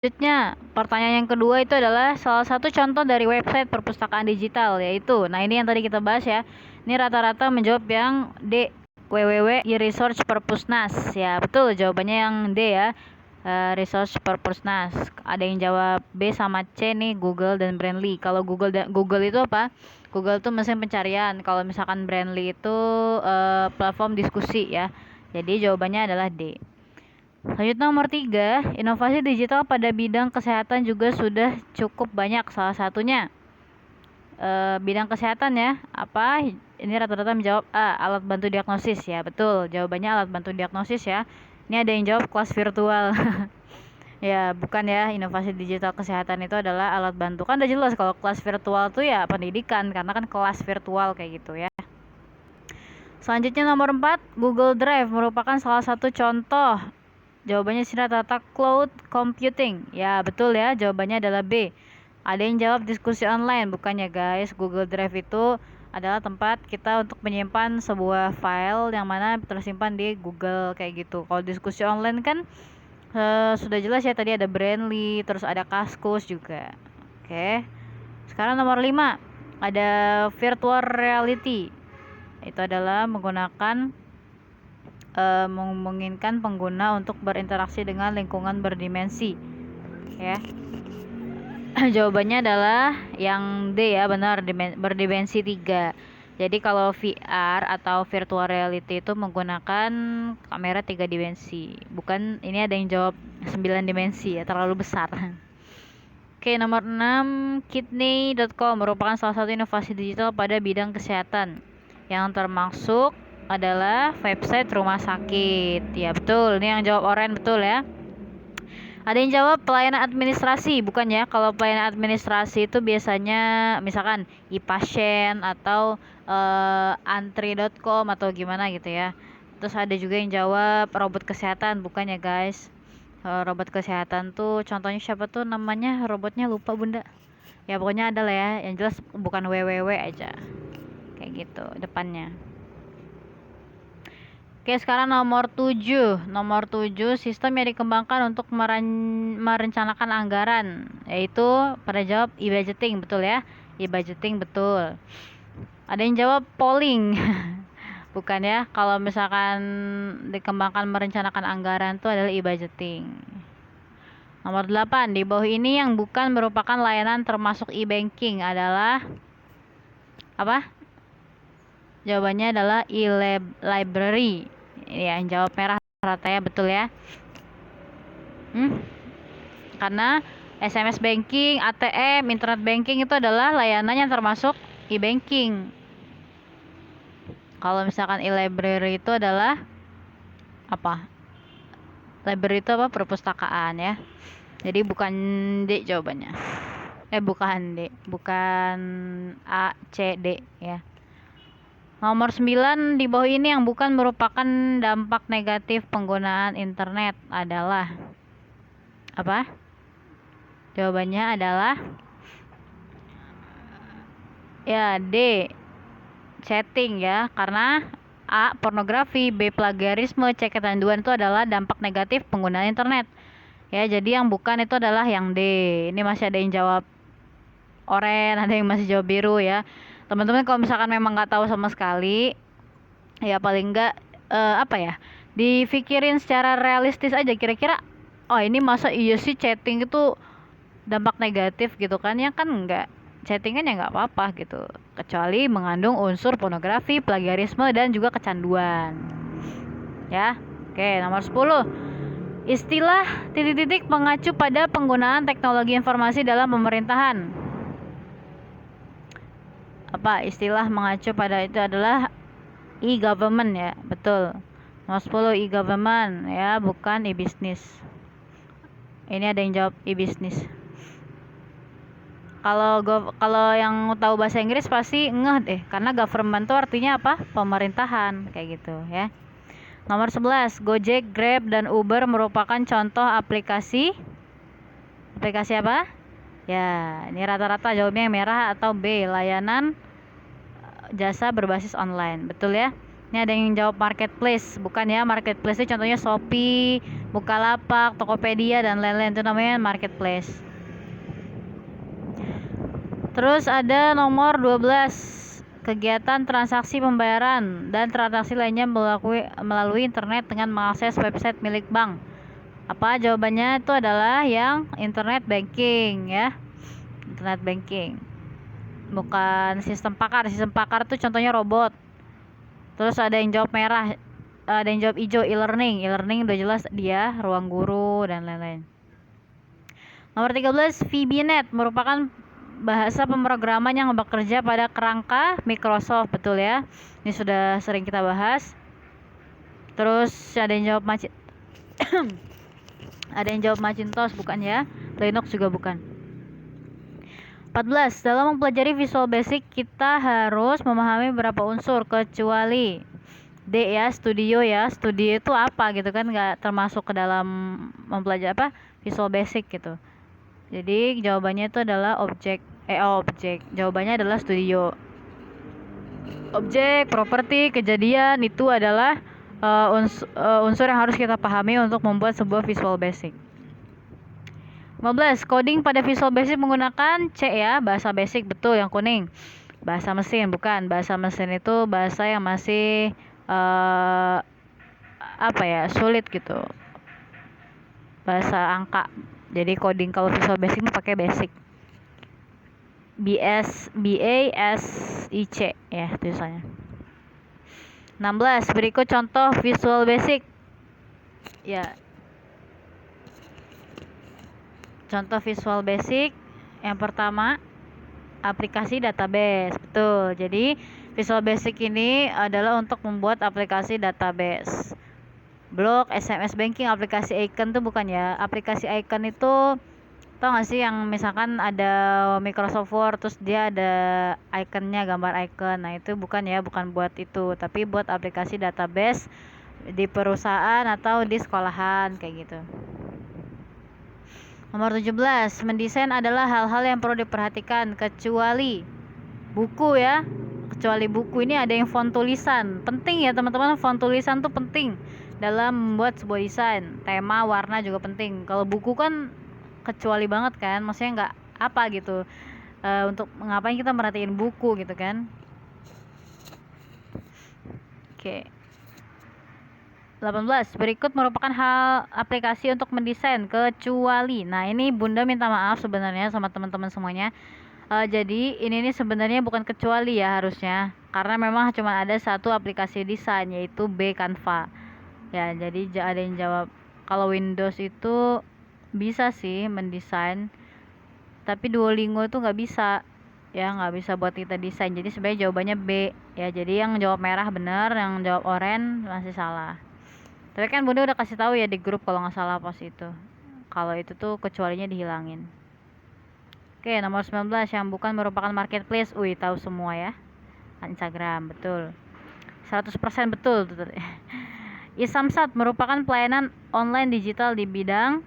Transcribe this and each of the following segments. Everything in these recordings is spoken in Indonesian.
Selanjutnya, pertanyaan yang kedua itu adalah salah satu contoh dari website perpustakaan digital, yaitu, nah ini yang tadi kita bahas ya, ini rata-rata menjawab yang D, www.research perpusnas, ya betul jawabannya yang D ya, research perpusnas. Ada yang jawab B sama C nih, Google dan Brandly. Kalau Google itu apa? Google itu mesin pencarian, kalau misalkan Brandly itu platform diskusi ya, jadi jawabannya adalah D. Selanjutnya nomor 3, inovasi digital pada bidang kesehatan juga sudah cukup banyak. Salah satunya bidang kesehatan ya. Apa? Ini rata-rata menjawab A, alat bantu diagnosis ya. Betul, jawabannya alat bantu diagnosis ya. Ini ada yang jawab kelas virtual. Ya, bukan ya. Inovasi digital kesehatan itu adalah alat bantu. Kan udah jelas kalau kelas virtual tuh ya pendidikan, karena kan kelas virtual kayak gitu ya. Selanjutnya nomor 4, Google Drive merupakan salah satu contoh. Jawabannya sini rata-rata cloud computing. Ya, betul ya. Jawabannya adalah B. Ada yang jawab diskusi online, bukannya guys. Google Drive itu adalah tempat kita untuk menyimpan sebuah file yang mana tersimpan di Google kayak gitu. Kalau diskusi online kan sudah jelas ya, tadi ada Brandly, terus ada Kaskus juga. Oke. Sekarang nomor 5, ada virtual reality. Itu adalah menggunakan memungkinkan pengguna untuk berinteraksi dengan lingkungan berdimensi ya. Jawabannya adalah yang D ya, benar, berdimensi 3. Jadi kalau VR atau virtual reality itu menggunakan kamera 3 dimensi, bukan, ini ada yang jawab 9 dimensi ya, terlalu besar. Oke, nomor 6, kidney.com merupakan salah satu inovasi digital pada bidang kesehatan yang termasuk adalah website rumah sakit. Ya betul, ini yang jawab Oren, betul ya. Ada yang jawab pelayanan administrasi, bukan ya? Kalau pelayanan administrasi itu biasanya misalkan e-pasien atau antri.com atau gimana gitu ya. Terus ada juga yang jawab robot kesehatan, bukan ya guys? Robot kesehatan tuh contohnya siapa tuh namanya, robotnya lupa bunda. Ya pokoknya ada lah ya, yang jelas bukan www aja. Kayak gitu depannya. Oke, sekarang nomor 7. Nomor 7, sistem yang dikembangkan untuk merencanakan anggaran, yaitu pada jawab e-budgeting, betul ya? E-budgeting, betul. Ada yang jawab polling. Bukan ya? Kalau misalkan dikembangkan merencanakan anggaran itu adalah e-budgeting. Nomor 8, di bawah ini yang bukan merupakan layanan termasuk e-banking adalah apa? Jawabannya adalah e-library. Ya, yang jawab merah rata ya, betul ya. Karena SMS banking, ATM, internet banking itu adalah layanan yang termasuk e-banking. Kalau misalkan e-library itu adalah apa? Library itu apa? Perpustakaan ya. Jadi bukan D jawabannya. Bukan D, bukan A, C, D ya. Nomor 9, di bawah ini yang bukan merupakan dampak negatif penggunaan internet adalah apa? Jawabannya adalah ya D, chatting ya, karena A, pornografi, B, plagiarisme, C, kecanduan itu adalah dampak negatif penggunaan internet. Ya, jadi yang bukan itu adalah yang D. Ini masih ada yang jawab oranye, ada yang masih jawab biru ya. Teman-teman kalau misalkan memang nggak tahu sama sekali, ya paling nggak apa ya, dipikirin secara realistis aja, kira-kira oh ini masa iya sih chatting itu dampak negatif gitu kan ya, kan enggak, chattingan ya nggak apa-apa gitu, kecuali mengandung unsur pornografi, plagiarisme, dan juga kecanduan ya. Oke, nomor 10, istilah titik-titik mengacu pada penggunaan teknologi informasi dalam pemerintahan. Apa istilah mengacu pada itu adalah e-government ya, betul. Nomor 10, e-government ya, bukan e-business. Ini ada yang jawab e-business. Kalau yang tahu bahasa Inggris pasti ngeh deh, karena government itu artinya apa? Pemerintahan kayak gitu ya. Nomor 11, Gojek, Grab, dan Uber merupakan contoh aplikasi apa? Ya, ini rata-rata jawabnya yang merah atau B, layanan jasa berbasis online. Betul ya? Ini ada yang jawab marketplace, bukan ya? Marketplace itu contohnya Shopee, Bukalapak, Tokopedia dan lain-lain, itu namanya marketplace. Terus ada nomor 12, kegiatan transaksi pembayaran dan transaksi lainnya melalui internet dengan mengakses website milik bank. Apa jawabannya? Itu adalah yang internet banking ya. Internet banking. Bukan sistem pakar. Sistem pakar tuh contohnya robot. Terus ada yang jawab merah, ada yang jawab hijau, e-learning. E-learning udah jelas dia, ruang guru dan lain-lain. Nomor 13, VBNet merupakan bahasa pemrograman yang bekerja pada kerangka Microsoft, betul ya. Ini sudah sering kita bahas. Terus ada yang jawab ada yang jawab Macintosh, bukan ya. Linux juga bukan. 14, dalam mempelajari Visual Basic kita harus memahami beberapa unsur kecuali D ya, studio ya. Studio itu apa gitu kan, nggak termasuk ke dalam mempelajari Visual Basic gitu. Jadi jawabannya itu adalah objek. Jawabannya adalah studio. Objek, properti, kejadian itu adalah unsur yang harus kita pahami untuk membuat sebuah Visual Basic. 15, coding pada Visual Basic menggunakan C ya, bahasa basic, betul yang kuning. Bahasa mesin, bukan. Bahasa mesin itu bahasa yang masih sulit gitu. Bahasa angka. Jadi coding kalau Visual Basic itu pakai basic. BASIC ya tulisannya. 16, berikut contoh Visual Basic. Ya. Contoh Visual Basic yang pertama, aplikasi database. Betul. Jadi Visual Basic ini adalah untuk membuat aplikasi database. Blog, SMS banking, aplikasi icon tuh bukan ya. Aplikasi icon itu tau gak sih yang misalkan ada Microsoft Word terus dia ada ikonnya, gambar icon. Nah itu bukan ya, bukan buat itu, tapi buat aplikasi database di perusahaan atau di sekolahan kayak gitu. Nomor 17, mendesain adalah hal-hal yang perlu diperhatikan kecuali buku ya. Kecuali buku ini ada yang font tulisan. Penting ya teman-teman, font tulisan tuh penting dalam membuat sebuah desain. Tema, warna juga penting. Kalau buku kan kecuali banget kan, maksudnya nggak apa gitu. Untuk ngapain kita merhatiin buku gitu kan. Oke. 18, berikut merupakan hal aplikasi untuk mendesain kecuali. Nah ini bunda minta maaf sebenarnya sama teman-teman semuanya. Jadi ini sebenarnya bukan kecuali ya harusnya, karena memang cuma ada satu aplikasi desain yaitu B Canva. Ya jadi ada yang jawab kalau Windows itu bisa sih mendesain, tapi Duolingo itu nggak bisa ya, nggak bisa buat kita desain. Jadi sebenarnya jawabannya B ya. Jadi yang jawab merah benar, yang jawab oranye masih salah. Tapi kan bunda udah kasih tahu ya di grup kalau nggak salah pas itu, kalau itu tuh kecualinya dihilangin. Oke, nomor 19, yang bukan merupakan marketplace. Tahu semua ya. Instagram, betul. 100% betul. iSamsat merupakan pelayanan online digital di bidang,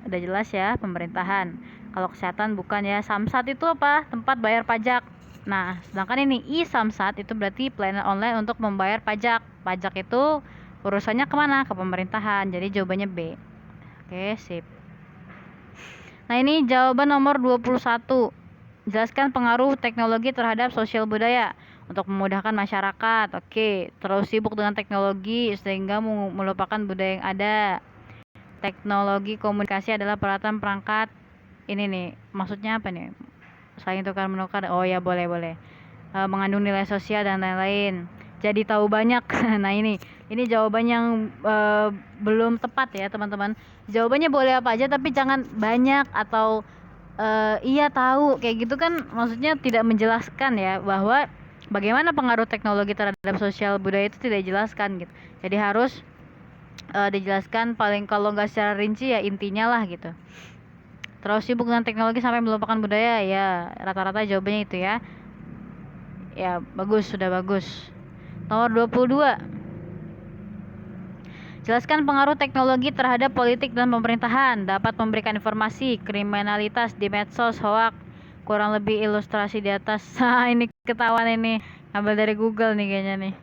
udah jelas ya, pemerintahan. Kalau kesehatan bukan ya. Samsat itu apa? Tempat bayar pajak. Nah, sedangkan ini iSamsat itu berarti pelayanan online untuk membayar pajak. Pajak itu urusannya kemana? Ke pemerintahan. Jadi jawabannya B. Oke, sip. Nah ini jawaban nomor 21. Jelaskan pengaruh teknologi terhadap sosial budaya untuk memudahkan masyarakat. Oke, terlalu sibuk dengan teknologi sehingga melupakan budaya yang ada. Teknologi komunikasi adalah peralatan perangkat. Ini nih, maksudnya apa nih? Saling tukar menukar. Oh ya, boleh. Mengandung nilai sosial dan lain-lain. Jadi tahu banyak. Nah ini jawaban yang belum tepat ya teman-teman. Jawabannya boleh apa aja tapi jangan banyak atau iya tahu kayak gitu kan, maksudnya tidak menjelaskan ya bahwa bagaimana pengaruh teknologi terhadap sosial budaya itu tidak dijelaskan gitu. Jadi harus dijelaskan, paling kalau nggak secara rinci ya intinya lah gitu. Terus sibuk dengan teknologi sampai melupakan budaya ya, rata-rata jawabannya itu ya. Ya bagus, sudah bagus. Nomor 22, jelaskan pengaruh teknologi terhadap politik dan pemerintahan. Dapat memberikan informasi kriminalitas di medsos, hoak. Kurang lebih ilustrasi di atas. Ini ketahuan, ini ngambil dari Google nih kayaknya nih.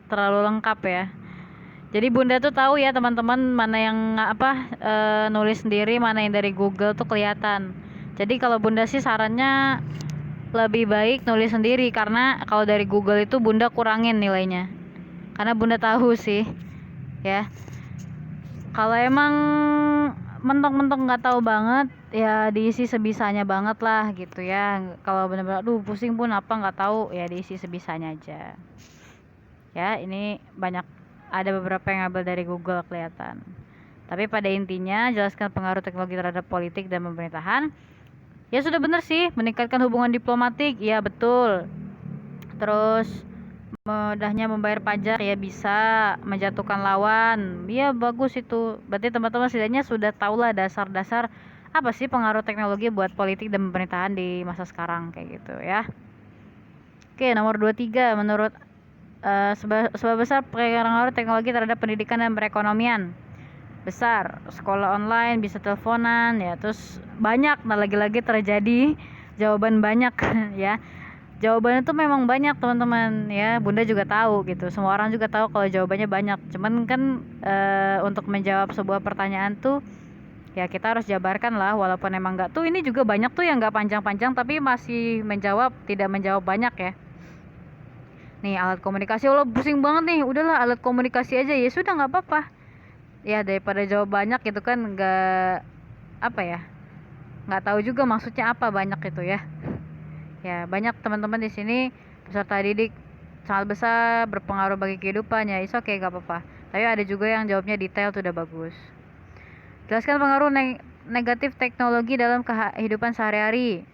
Terlalu lengkap ya. Jadi bunda tuh tahu ya teman-teman, mana yang nulis sendiri, mana yang dari Google tuh kelihatan. Jadi kalau bunda sih sarannya lebih baik nulis sendiri, karena kalau dari Google itu bunda kurangin nilainya. Karena bunda tahu sih ya. Kalau emang mentok-mentok nggak tahu banget ya diisi sebisanya banget lah gitu ya. Kalau bener-bener aduh pusing pun apa nggak tahu ya diisi sebisanya aja. Ya, ini ada beberapa yang ngambil dari Google kelihatan. Tapi pada intinya jelaskan pengaruh teknologi terhadap politik dan pemerintahan. Ya sudah benar sih, meningkatkan hubungan diplomatik, ya betul. Terus mudahnya membayar pajak, ya bisa. Menjatuhkan lawan, ya bagus itu. Berarti teman-teman setidaknya sudah tahulah dasar-dasar apa sih pengaruh teknologi buat politik dan pemerintahan di masa sekarang kayak gitu ya. Oke, nomor 23, menurut sebab besar pengaruh teknologi terhadap pendidikan dan perekonomian. Besar, sekolah online, bisa teleponan ya, terus banyak. Nah, lagi-lagi terjadi jawaban banyak ya. Jawabannya tuh memang banyak teman-teman ya, bunda juga tahu gitu, semua orang juga tahu kalau jawabannya banyak. Cuman kan untuk menjawab sebuah pertanyaan tuh ya kita harus jabarkan lah, walaupun emang nggak tuh, ini juga banyak tuh yang nggak panjang-panjang tapi masih tidak menjawab banyak ya. Nih, alat komunikasi, Allah pusing banget nih, udahlah alat komunikasi aja, ya sudah nggak apa-apa ya, daripada jawab banyak gitu kan, nggak nggak tahu juga maksudnya apa banyak itu ya. Ya banyak teman-teman di sini peserta didik sangat besar berpengaruh bagi kehidupannya, is oke, nggak apa-apa. Tapi ada juga yang jawabnya detail tuh udah bagus. Jelaskan pengaruh negatif teknologi dalam kehidupan sehari-hari.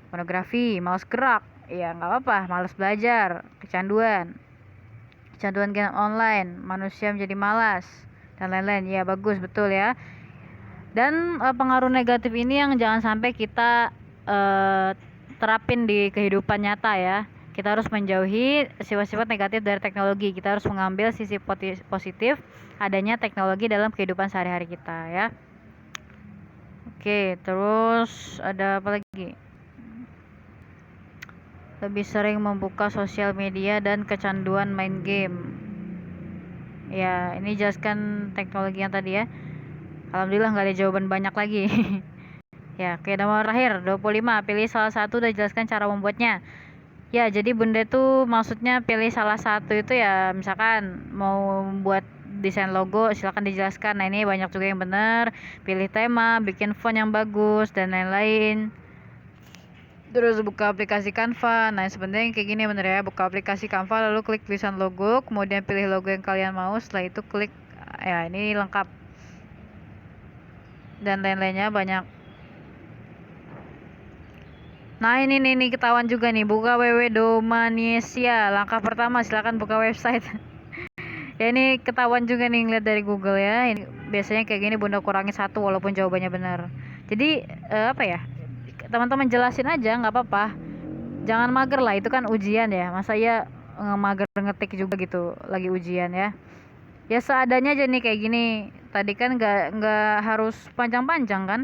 Pornografi, malas gerak, ya nggak apa-apa, malas belajar, kecanduan game online, manusia menjadi malas, dan lain-lain. Ya bagus, betul ya. Dan pengaruh negatif ini yang jangan sampai kita terapin di kehidupan nyata ya. Kita harus menjauhi sifat-sifat negatif dari teknologi. Kita harus mengambil sisi positif adanya teknologi dalam kehidupan sehari-hari kita ya. Oke, terus ada apa lagi? Lebih sering membuka sosial media dan kecanduan main game. Ya, ini jelaskan teknologi yang tadi ya. Alhamdulillah nggak ada jawaban banyak lagi. Ya, oke, nomor terakhir 25, pilih salah satu dan jelaskan cara membuatnya. Ya, jadi bunda tuh maksudnya pilih salah satu itu ya, misalkan mau buat desain logo silakan dijelaskan. Nah, ini banyak juga yang benar. Pilih tema, bikin font yang bagus dan lain-lain. Terus buka aplikasi Canva. Nah, sebenarnya kayak gini bener ya, buka aplikasi Canva lalu klik tulisan logo, kemudian pilih logo yang kalian mau, setelah itu klik ya, ini lengkap dan lain-lainnya banyak. Nah, ini ketahuan juga nih, buka www.domanesia. Langkah pertama silakan buka website. Ya, ini ketahuan juga nih ngeliat dari Google ya. Ini biasanya kayak gini bunda kurangi satu walaupun jawabannya benar. Jadi teman-teman jelasin aja, nggak apa-apa, jangan mager lah, itu kan ujian ya, masa ya mager ngetik juga gitu lagi ujian ya. Ya seadanya aja nih kayak gini tadi kan, nggak harus panjang-panjang kan.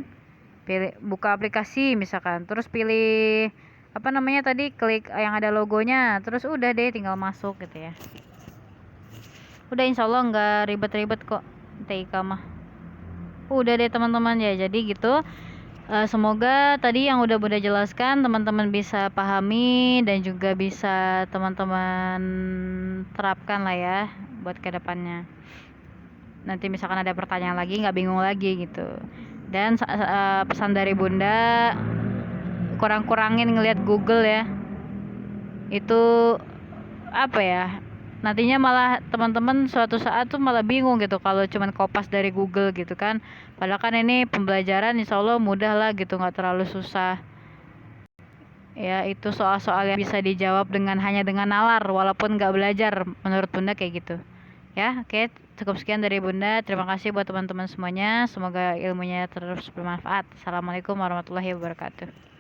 Buka aplikasi misalkan, terus pilih tadi, klik yang ada logonya, terus udah deh tinggal masuk gitu ya. Udah, insya Allah nggak ribet-ribet kok TIK mah. Udah deh teman-teman ya, jadi gitu. Semoga tadi yang udah bunda jelaskan teman-teman bisa pahami dan juga bisa teman-teman terapkan lah ya buat kedepannya. Nanti misalkan ada pertanyaan lagi nggak bingung lagi gitu. Dan pesan dari bunda, kurang-kurangin ngelihat Google ya. Itu nantinya malah teman-teman suatu saat tuh malah bingung gitu kalau cuman kopas dari Google gitu kan. Padahal kan ini pembelajaran insya Allah mudah lah gitu, nggak terlalu susah ya. Itu soal-soal yang bisa dijawab hanya dengan nalar walaupun nggak belajar, menurut bunda kayak gitu ya. Oke, cukup sekian dari bunda, terima kasih buat teman-teman semuanya, semoga ilmunya terus bermanfaat. Assalamualaikum warahmatullahi wabarakatuh.